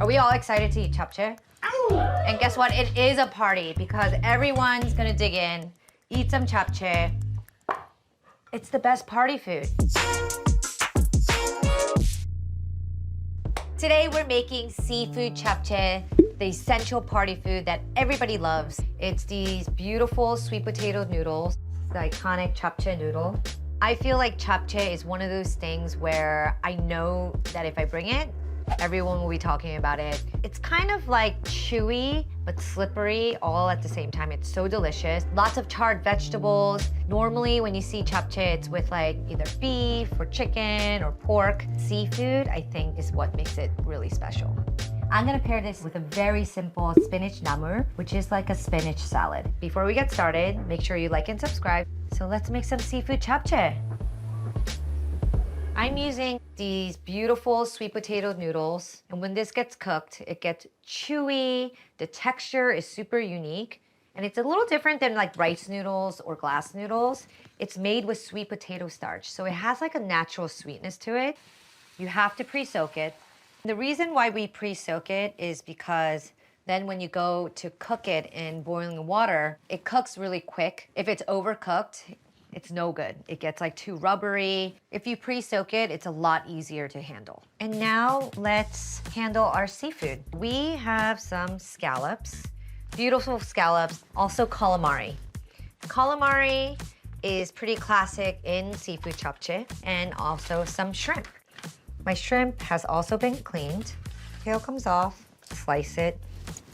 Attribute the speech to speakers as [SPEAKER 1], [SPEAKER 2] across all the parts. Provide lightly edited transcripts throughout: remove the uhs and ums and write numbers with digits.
[SPEAKER 1] Are we all excited to eat japchae? And guess what? It is a party because everyone's gonna dig in, eat some japchae. It's the best party food. Today we're making seafood japchae, the essential party food that everybody loves. It's these beautiful sweet potato noodles, the iconic japchae noodle. I feel like japchae is one of those things where I know that if I bring it, everyone will be talking about it. It's kind of like chewy, but slippery all at the same time. It's so delicious. Lots of charred vegetables. Normally when you see japchae, it's with like either beef or chicken or pork. Seafood, I think, is what makes it really special. I'm gonna pair this with a very simple spinach namul, which is like a spinach salad. Before we get started, make sure you like and subscribe. So let's make some seafood japchae. I'm using these beautiful sweet potato noodles, and when this gets cooked, it gets chewy, the texture is super unique, and it's a little different than like rice noodles or glass noodles. It's made with sweet potato starch, so it has like a natural sweetness to it. You have to pre-soak it. The reason why we pre-soak it is because then when you go to cook it in boiling water, it cooks really quick. If it's overcooked, it's no good. It gets like too rubbery. If you pre-soak it, it's a lot easier to handle. And now let's handle our seafood. We have some scallops, beautiful scallops, also calamari. Calamari is pretty classic in seafood japchae, and also some shrimp. My shrimp has also been cleaned. Tail comes off, slice it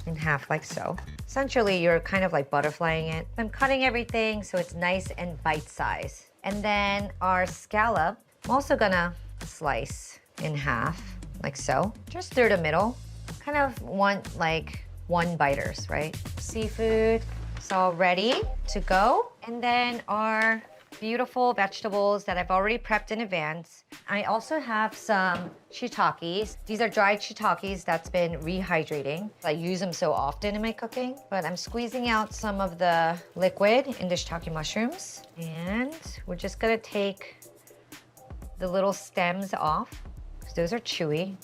[SPEAKER 1] in half like so. Essentially, you're kind of like butterflying it. I'm cutting everything so it's nice and bite-sized. And then our scallop, I'm also gonna slice in half like so, just through the middle. Kind of want like one biters, right? Seafood is all ready to go. And then our beautiful vegetables that I've already prepped in advance. I also have some shiitakes. These are dried shiitakes that's been rehydrating. I use them so often in my cooking, but I'm squeezing out some of the liquid in the shiitake mushrooms. And we're just gonna take the little stems off, because those are chewy.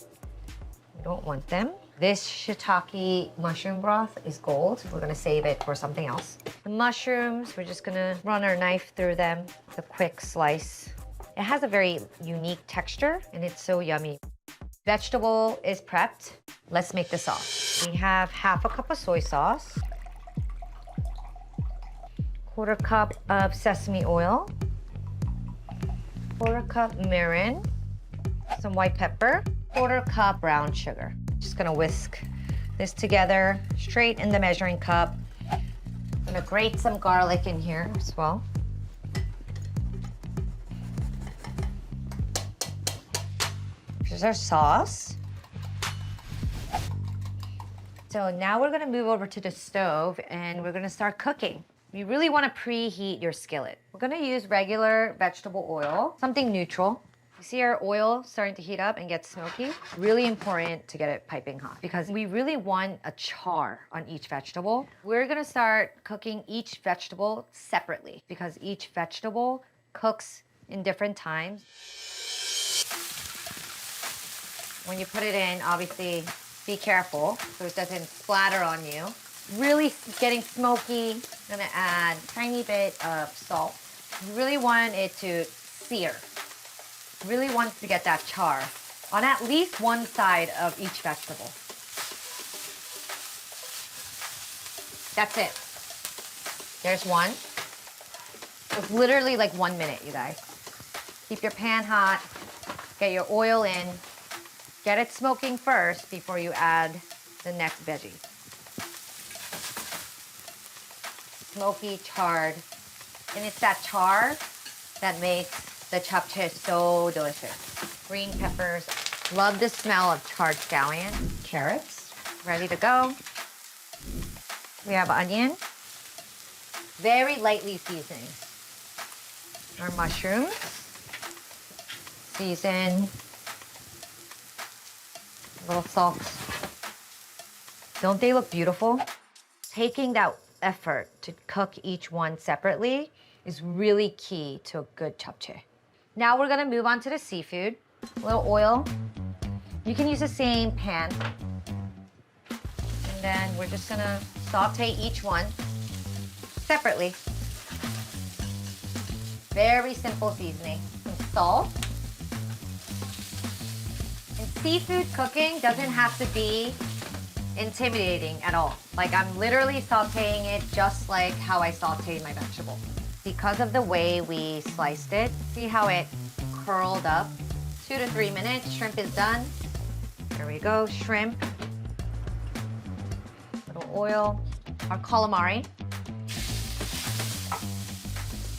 [SPEAKER 1] We don't want them. This shiitake mushroom broth is gold. We're gonna save it for something else. The mushrooms, we're just gonna run our knife through them. It's a quick slice. It has a very unique texture and it's so yummy. Vegetable is prepped. Let's make the sauce. We have half a cup of soy sauce, quarter cup of sesame oil, quarter cup mirin, some white pepper, quarter cup brown sugar. Just gonna whisk this together straight in the measuring cup. I'm gonna grate some garlic in here as well. Here's our sauce. So now we're gonna move over to the stove and we're gonna start cooking. You really wanna preheat your skillet. We're gonna use regular vegetable oil, something neutral. You see our oil starting to heat up and get smoky? Really important to get it piping hot because we really want a char on each vegetable. We're gonna start cooking each vegetable separately because each vegetable cooks in different times. When you put it in, obviously be careful so it doesn't splatter on you. Really getting smoky. I'm gonna add a tiny bit of salt. You really want it to sear. Really wants to get that char on at least one side of each vegetable. That's it. There's one. It's literally like 1 minute, you guys. Keep your pan hot, get your oil in, get it smoking first before you add the next veggie. Smoky, charred, and it's that char that makes the japchae is so delicious. Green peppers. Love the smell of charred scallion. Carrots, ready to go. We have onion. Very lightly seasoned. Our mushrooms. Season. Little salt. Don't they look beautiful? Taking that effort to cook each one separately is really key to a good japchae. Now we're gonna move on to the seafood. A little oil. You can use the same pan. then we're just gonna saute each one separately. Very simple seasoning. Some salt. And seafood cooking doesn't have to be intimidating at all. Like, I'm literally sauteing it just like how I sauteed my vegetables. Because of the way we sliced it, see how it curled up? 2 to 3 minutes, shrimp is done. There we go, shrimp. Little oil. Our calamari.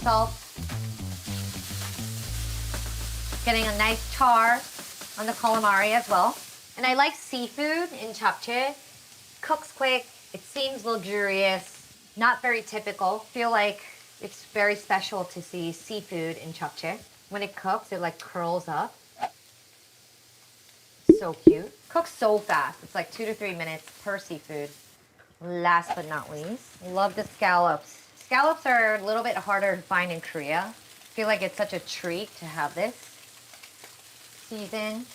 [SPEAKER 1] Salt. Getting a nice char on the calamari as well. And I like seafood in Japchae. Cooks quick, it seems luxurious, not very typical. Feel like it's very special to see seafood in Japchae. When it cooks, it like curls up. So cute. Cooks so fast. It's like 2 to 3 minutes per seafood. Last but not least, love the scallops. Scallops are a little bit harder to find in Korea. I feel like it's such a treat to have this. Season.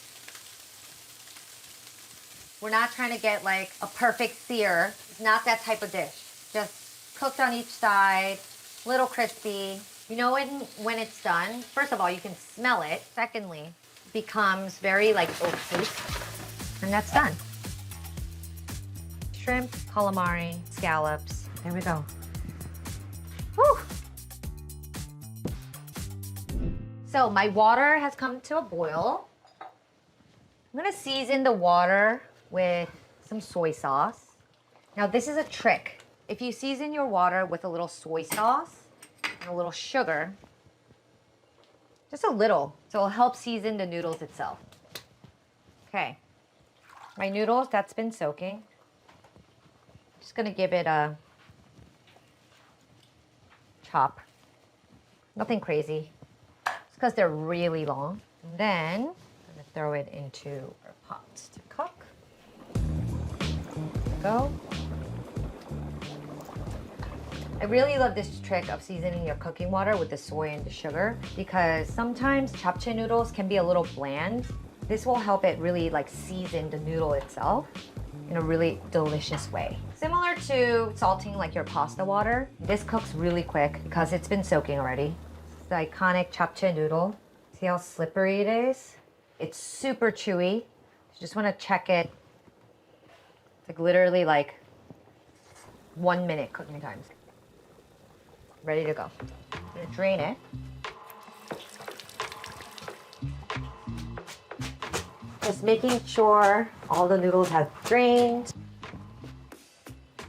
[SPEAKER 1] We're not trying to get like a perfect sear. It's not that type of dish. Just cooked on each side, little crispy. You know when it's done, first of all, you can smell it. Secondly, it becomes very like oaky. And that's done. Shrimp, calamari, scallops. There we go. Whew. So my water has come to a boil. I'm gonna season the water with some soy sauce. Now this is a trick. If you season your water with a little soy sauce and a little sugar, just a little, so it'll help season the noodles itself. Okay, my noodles, that's been soaking. Just gonna give it a chop. Nothing crazy, it's because they're really long. And then I'm gonna throw it into our pot to cook. Go. I really love this trick of seasoning your cooking water with the soy and the sugar because sometimes japchae noodles can be a little bland. This will help it really like season the noodle itself in a really delicious way. Similar to salting like your pasta water, this cooks really quick because it's been soaking already. It's the iconic japchae noodle. See how slippery it is? It's super chewy. You just want to check it. It's like literally like 1 minute cooking time. Ready to go. I'm gonna drain it. Just making sure all the noodles have drained.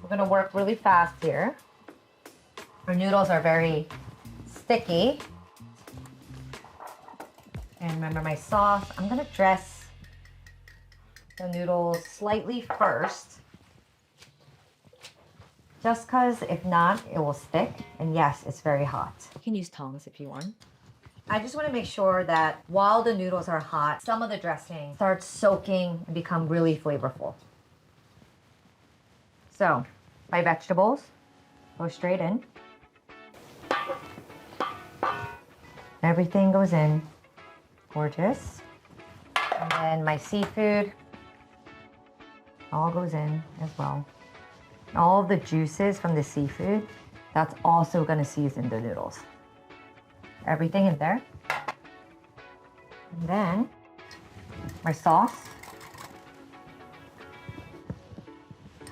[SPEAKER 1] We're gonna work really fast here. Our noodles are very sticky. And remember my sauce, I'm gonna dress the noodles slightly first. Just because if not, it will stick. And yes, it's very hot. You can use tongs if you want. I just want to make sure that while the noodles are hot, some of the dressing starts soaking and become really flavorful. So, my vegetables go straight in. Everything goes in. Gorgeous. And then my seafood all goes in as well. All of the juices from the seafood, that's also gonna season the noodles. Everything in there. And then my sauce.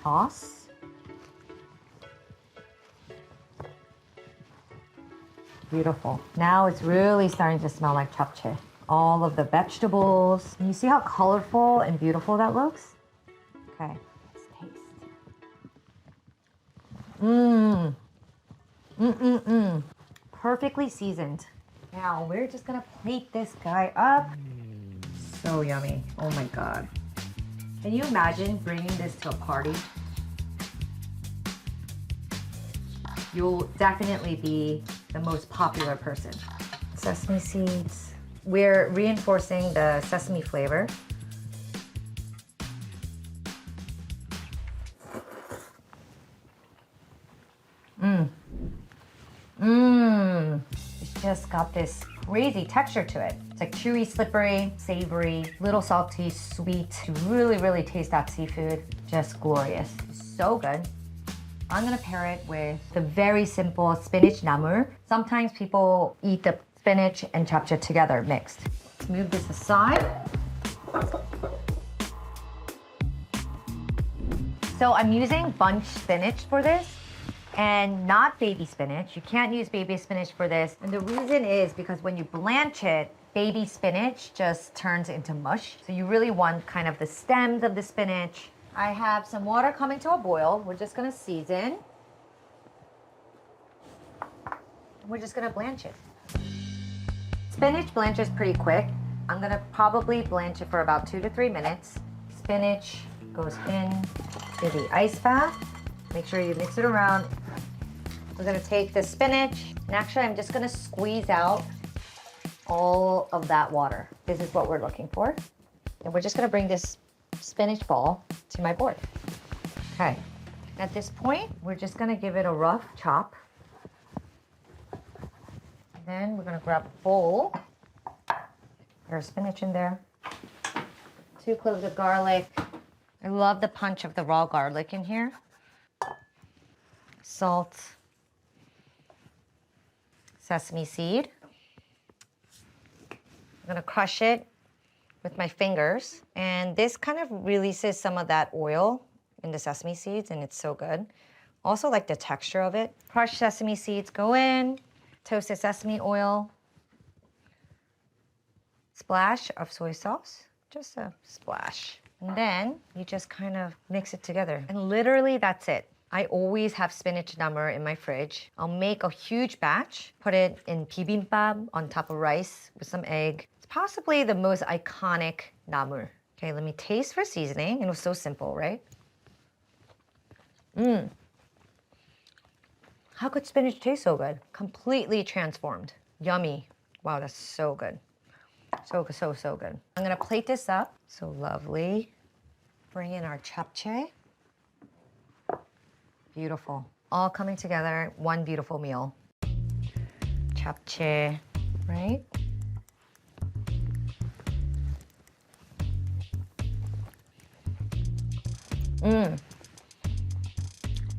[SPEAKER 1] Toss. Beautiful. Now it's really starting to smell like japchae. All of the vegetables. And you see how colorful and beautiful that looks? Okay, let's taste. Mmm. Mmm. Perfectly seasoned. Now we're just gonna plate this guy up. So yummy. Oh my God. Can you imagine bringing this to a party? You'll definitely be the most popular person. Sesame seeds. We're reinforcing the sesame flavor. Mmm. Mmm. It's just got this crazy texture to it. It's like chewy, slippery, savory, little salty, sweet. To really, really taste that seafood. Just glorious. So good. I'm gonna pair it with the very simple spinach namul. Sometimes people eat the spinach and japchae together, mixed. Let's move this aside. So I'm using bunch spinach for this and not baby spinach. You can't use baby spinach for this. And the reason is because when you blanch it, baby spinach just turns into mush. So you really want kind of the stems of the spinach. I have some water coming to a boil. We're just gonna season. We're just gonna blanch it. Spinach blanches pretty quick. I'm gonna probably blanch it for about 2 to 3 minutes. Spinach goes in to the ice bath. Make sure you mix it around. We're gonna take the spinach, and actually I'm just gonna squeeze out all of that water. This is what we're looking for. And we're just gonna bring this spinach ball to my board. Okay, at this point, we're just gonna give it a rough chop. And then we're gonna grab a bowl. Put our spinach in there. 2 cloves of garlic. I love the punch of the raw garlic in here. Salt. Sesame seed. I'm gonna crush it with my fingers. And this kind of releases some of that oil in the sesame seeds, and it's so good. Also like the texture of it. Crushed sesame seeds go in. Toasted sesame oil. Splash of soy sauce. Just a splash. And then you just kind of mix it together. And literally that's it. I always have spinach namul in my fridge. I'll make a huge batch, put it in bibimbap on top of rice with some egg. It's possibly the most iconic namul. Okay, let me taste for seasoning. It was so simple, right? How could spinach taste so good? Completely transformed. Yummy. Wow, that's so good. So good. I'm gonna plate this up. So lovely. Bring in our japchae. Beautiful. All coming together, one beautiful meal. Japchae, right? A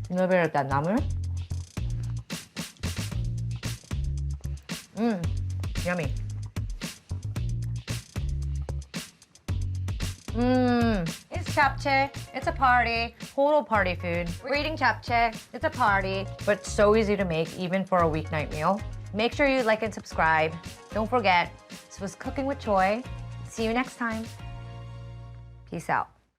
[SPEAKER 1] little bit of that namul. Yummy. It's japchae. It's a party. Total party food. We're eating japchae. It's a party. But so easy to make, even for a weeknight meal. Make sure you like and subscribe. Don't forget, this was Cooking with Choi. See you next time. Peace out.